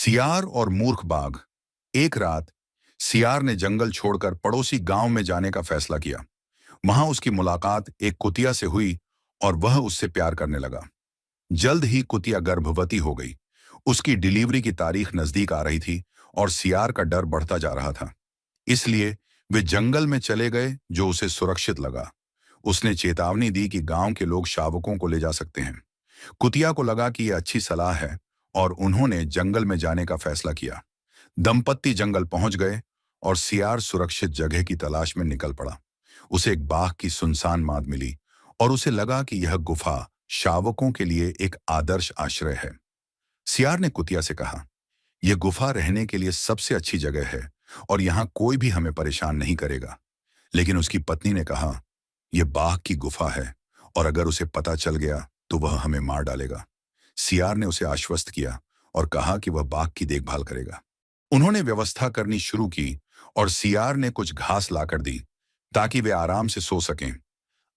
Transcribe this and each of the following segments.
सियार और मूर्ख बाघ। एक रात सियार ने जंगल छोड़कर पड़ोसी गांव में जाने का फैसला किया। वहां उसकी मुलाकात एक कुतिया से हुई और वह उससे प्यार करने लगा। जल्द ही कुतिया गर्भवती हो गई। उसकी डिलीवरी की तारीख नजदीक आ रही थी और सियार का डर बढ़ता जा रहा था। इसलिए वे जंगल में चले गए जो उसे सुरक्षित लगा। उसने चेतावनी दी कि गांव के लोग शावकों को ले जा सकते हैं। कुतिया को लगा कि यह अच्छी सलाह है और उन्होंने जंगल में जाने का फैसला किया। दंपत्ति जंगल पहुंच गए और सियार सुरक्षित जगह की तलाश में निकल पड़ा। उसे एक बाघ की सुनसान माद मिली और उसे लगा कि यह गुफा शावकों के लिए एक आदर्श आश्रय है। सियार ने कुतिया से कहा, यह गुफा रहने के लिए सबसे अच्छी जगह है और यहाँ कोई भी हमें परेशान नहीं करेगा। लेकिन उसकी पत्नी ने कहा, यह बाघ की गुफा है और अगर उसे पता चल गया तो वह हमें मार डालेगा। सियार ने उसे आश्वस्त किया और कहा कि वह बाघ की देखभाल करेगा। उन्होंने व्यवस्था करनी शुरू की और सियार ने कुछ घास लाकर दी ताकि वे आराम से सो सकें।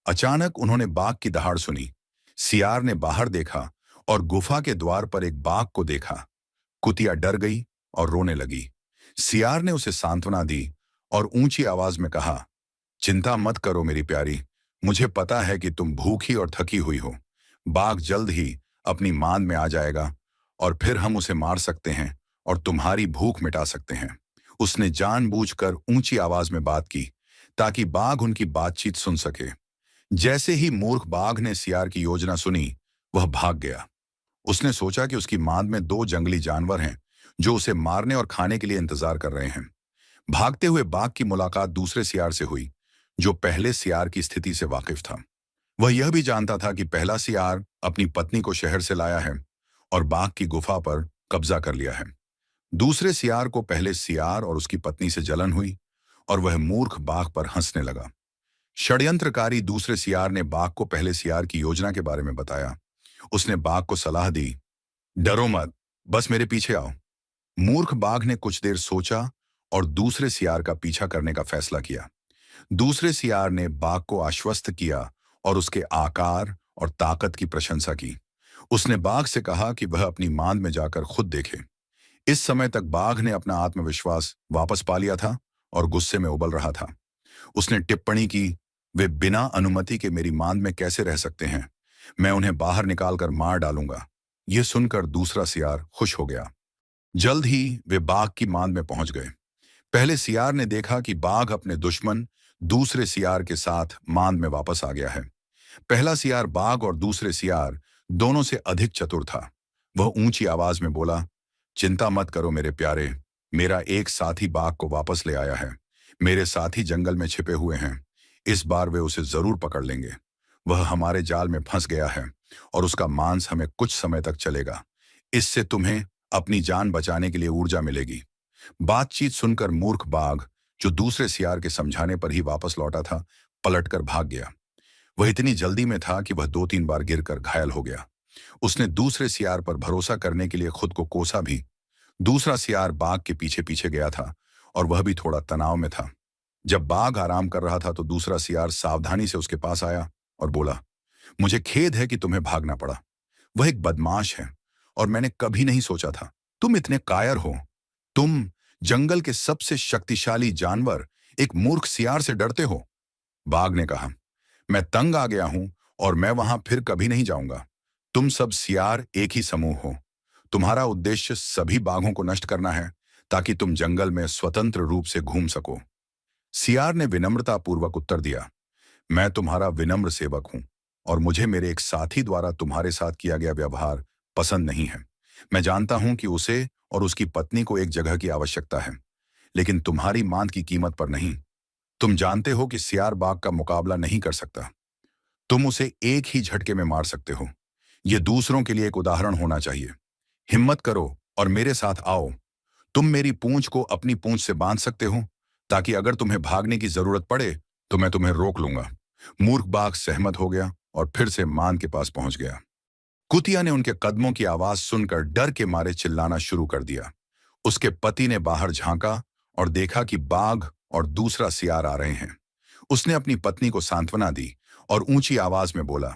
अचानक उन्होंने बाघ की दहाड़ सुनी। सियार ने बाहर देखा और गुफा के द्वार पर एक बाघ को देखा। कुतिया डर गई और रोने लगी। सियार ने उसे सांत्वना दी और ऊंची आवाज में कहा, चिंता मत करो मेरी प्यारी, मुझे पता है कि तुम भूखी और थकी हुई हो। बाघ जल्द ही अपनी मांद में आ जाएगा और फिर हम उसे मार सकते हैं और तुम्हारी भूख मिटा सकते हैं। उसने जानबूझकर ऊंची आवाज में बात की ताकि बाघ उनकी बातचीत सुन सके। जैसे ही मूर्ख बाघ ने सियार की योजना सुनी, वह भाग गया। उसने सोचा कि उसकी मांद में दो जंगली जानवर हैं जो उसे मारने और खाने के लिए इंतजार कर रहे हैं। भागते हुए बाघ की मुलाकात दूसरे सियार से हुई जो पहले सियार की स्थिति से वाकिफ था। वह यह भी जानता था कि पहला सियार अपनी पत्नी को शहर से लाया है और बाघ की गुफा पर कब्जा कर लिया है। दूसरे सियार को पहले सियार और उसकी पत्नी से जलन हुई और वह मूर्ख बाघ पर हंसने लगा। षड्यंत्रकारी दूसरे सियार ने बाघ को पहले सियार की योजना के बारे में बताया। उसने बाघ को सलाह दी, डरो मत, बस मेरे पीछे आओ। मूर्ख बाघ ने कुछ देर सोचा और दूसरे सियार का पीछा करने का फैसला किया। दूसरे सियार ने बाघ को आश्वस्त किया और उसके आकार और ताकत की प्रशंसा की। उसने बाघ से कहा कि वह अपनी मांद में जाकर खुद देखे। इस समय तक बाघ ने अपना आत्मविश्वास वापस पा लिया था और गुस्से में उबल रहा था। उसने टिप्पणी की, वे बिना अनुमति के मेरी मांद में कैसे रह सकते हैं? मैं उन्हें बाहर निकालकर मार डालूंगा। यह सुनकर दूसरा सियार खुश हो गया। जल्द ही वे बाघ की मांद में पहुंच गए। पहले सियार ने देखा कि बाघ अपने दुश्मन दूसरे सियार के साथ मांद में वापस आ गया है। पहला सियार बाघ और दूसरे सियार दोनों से अधिक चतुर था। वह ऊंची आवाज में बोला, चिंता मत करो मेरे प्यारे, मेरा एक साथी बाघ को वापस ले आया है। मेरे साथी जंगल में छिपे हुए हैं। इस बार वे उसे जरूर पकड़ लेंगे। वह हमारे जाल में फंस गया है और उसका मांस हमें कुछ समय तक चलेगा। इससे तुम्हें अपनी जान बचाने के लिए ऊर्जा मिलेगी। बातचीत सुनकर मूर्ख बाघ, जो दूसरे सियार के समझाने पर ही वापस लौटा था, पलटकर भाग गया। वह इतनी जल्दी में था कि वह 2-3 बार गिरकर घायल हो गया। उसने दूसरे सियार पर भरोसा करने के लिए खुद को कोसा भी। दूसरा सियार बाघ के पीछे पीछे गया था और वह भी थोड़ा तनाव में था। जब बाघ आराम कर रहा था तो दूसरा सियार सावधानी से उसके पास आया और बोला, मुझे खेद है कि तुम्हें भागना पड़ा। वह एक बदमाश है और मैंने कभी नहीं सोचा था तुम इतने कायर हो। तुम जंगल के सबसे शक्तिशाली जानवर एक मूर्ख सियार से डरते हो। बाघ ने कहा, मैं तंग आ गया हूं और मैं वहां फिर कभी नहीं जाऊंगा। तुम सब सियार एक ही समूह हो। तुम्हारा उद्देश्य सभी बाघों को नष्ट करना है ताकि तुम जंगल में स्वतंत्र रूप से घूम सको। सियार ने विनम्रतापूर्वक उत्तर दिया, मैं तुम्हारा विनम्र सेवक हूं और मुझे मेरे एक साथी द्वारा तुम्हारे साथ किया गया व्यवहार पसंद नहीं है। मैं जानता हूं कि उसे और उसकी पत्नी को एक जगह की आवश्यकता है, लेकिन तुम्हारी मांद की कीमत पर नहीं। तुम जानते हो कि सियार बाघ का मुकाबला नहीं कर सकता। तुम उसे एक ही झटके में मार सकते हो। यह दूसरों के लिए एक उदाहरण होना चाहिए। हिम्मत करो और मेरे साथ आओ। तुम मेरी पूंछ को अपनी पूंछ से बांध सकते हो ताकि अगर तुम्हें भागने की जरूरत पड़े तो मैं तुम्हें रोक लूंगा। मूर्ख बाघ सहमत हो गया और फिर से मांद के पास पहुंच गया। कुतिया ने उनके कदमों की आवाज सुनकर डर के मारे चिल्लाना शुरू कर दिया। उसके पति ने बाहर झांका और देखा कि बाघ और दूसरा सियार आ रहे हैं। उसने अपनी पत्नी को सांत्वना दी और ऊंची आवाज में बोला,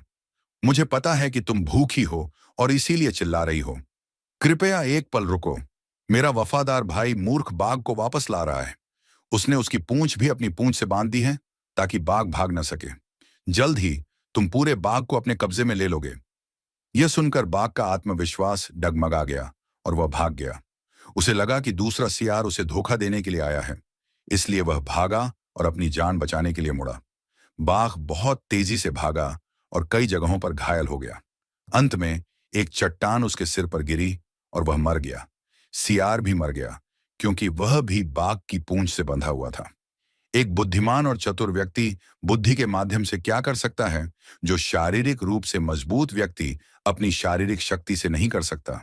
मुझे पता है कि तुम भूखी हो और इसीलिए चिल्ला रही हो। कृपया एक पल रुको। मेरा वफादार भाई मूर्ख बाघ को वापस ला रहा है। उसने उसकी पूंछ भी अपनी पूंछ से बांध दी है ताकि बाघ भाग न सके। जल्द ही तुम पूरे बाग को अपने कब्जे में ले लोगे। यह सुनकर बाघ का आत्मविश्वास डगमगा गया और वह भाग गया। उसे लगा कि दूसरा सियार उसे धोखा देने के लिए आया है, इसलिए वह भागा और अपनी जान बचाने के लिए मुड़ा। बाघ बहुत तेजी से भागा और कई जगहों पर घायल हो गया। अंत में एक चट्टान उसके सिर पर गिरी और वह मर गया। सियार भी मर गया क्योंकि वह भी बाघ की पूंछ से बंधा हुआ था। एक बुद्धिमान और चतुर व्यक्ति बुद्धि के माध्यम से क्या कर सकता है जो शारीरिक रूप से मजबूत व्यक्ति अपनी शारीरिक शक्ति से नहीं कर सकता।